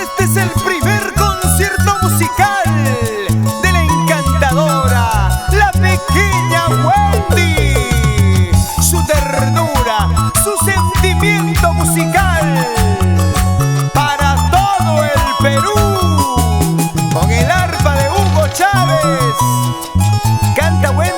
Este es el primer concierto musical de la encantadora, la pequeña Wendy. Su ternura, su sentimiento musical para todo el Perú, con el arpa de Hugo Chávez. Canta Wendy.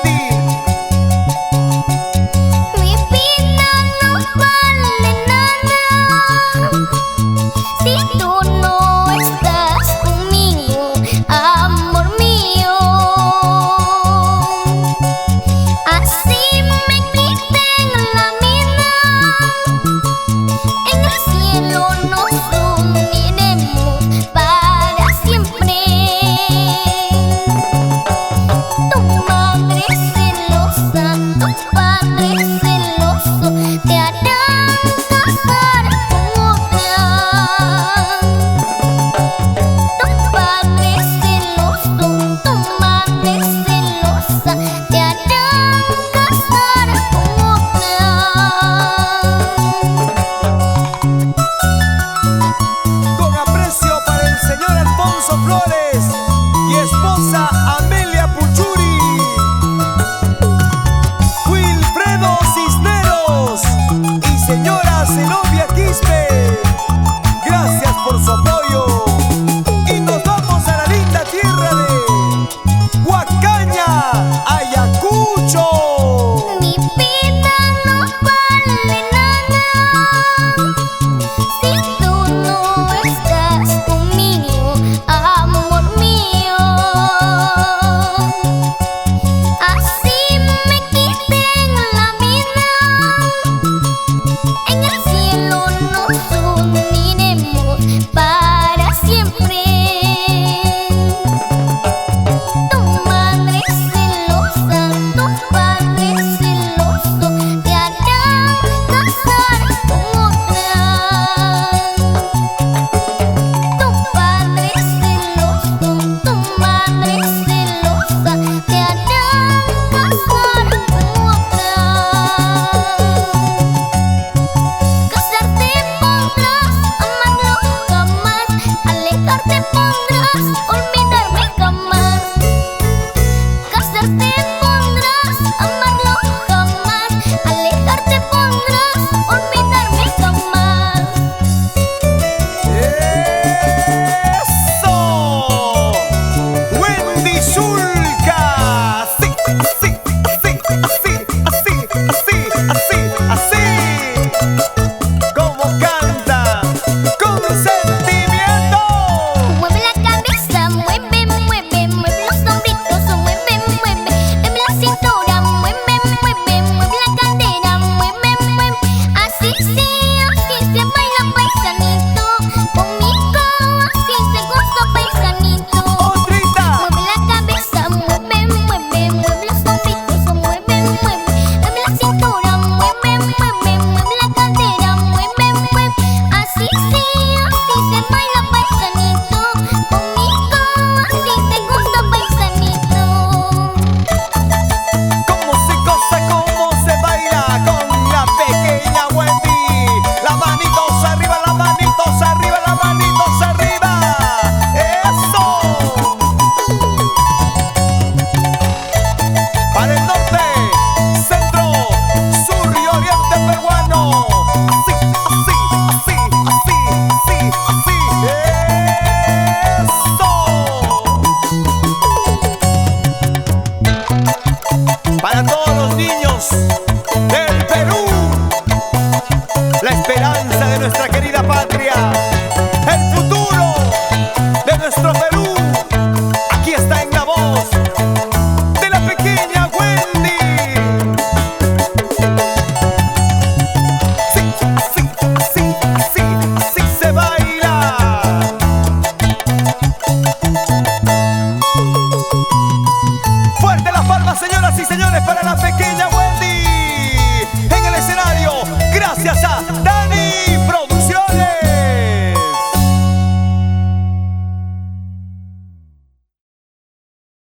Flores y esposa Amelia Puchuri, Wilfredo Cisneros y señora Zenobia Quispe, gracias por su apoyo. Y nos vamos a la linda tierra de Huacaña, Ayacucho. Mi vida no vale nada si tú no estás conmigo. Amor mío, así me quiten la vida, en el cielo nos uniremos para siempre. Tu madre celosa, tu padre celoso, te harán casar con otra. Tu padre celoso, tu madre celosa, te harán casar con otra. Casarte podrás, amarlo jamás, alejarte podrás, olvidarme jamás. Casarte podrás, amarlo jamás, alejarte podrás, olvidarme jamás. ¡Eso! Wendy Zulka. Así, así, así, así, así, así, así, así. Como canta, con sentimiento. Mueve la cabeza, mueve, mueve, mueve los hombritos, mueve, mueve, mueve la cintura, mueve, mueve, mueve la cadera, mueve, mueve. Así se baila paisanito, conmigo así se goza paisanito. Otrita. Mueve la cabeza, mueve, mueve, mueve los hombritos, mueve, mueve, mueve la cintura, mueve, mueve, mueve la cadera, mueve, mueve. Así se baila paisanito, conmigo así se goza paisanito. Cómo se goza, cómo se baila con la pequeña Wendy. Las manitos arriba, las manitos arriba, las manitos arriba. ¡Eso! Para el norte, centro, sur y oriente peruano. Así, así, así, así, así, así. ¡Eso! Para todos los niños del Perú, la esperanza de nuestra querida patria, el futuro de nuestro Perú, aquí está en la voz de la pequeña Wendy. Sí, así, así, así, así se baila. Fuerte las palmas, señoras y señores, para la pequeña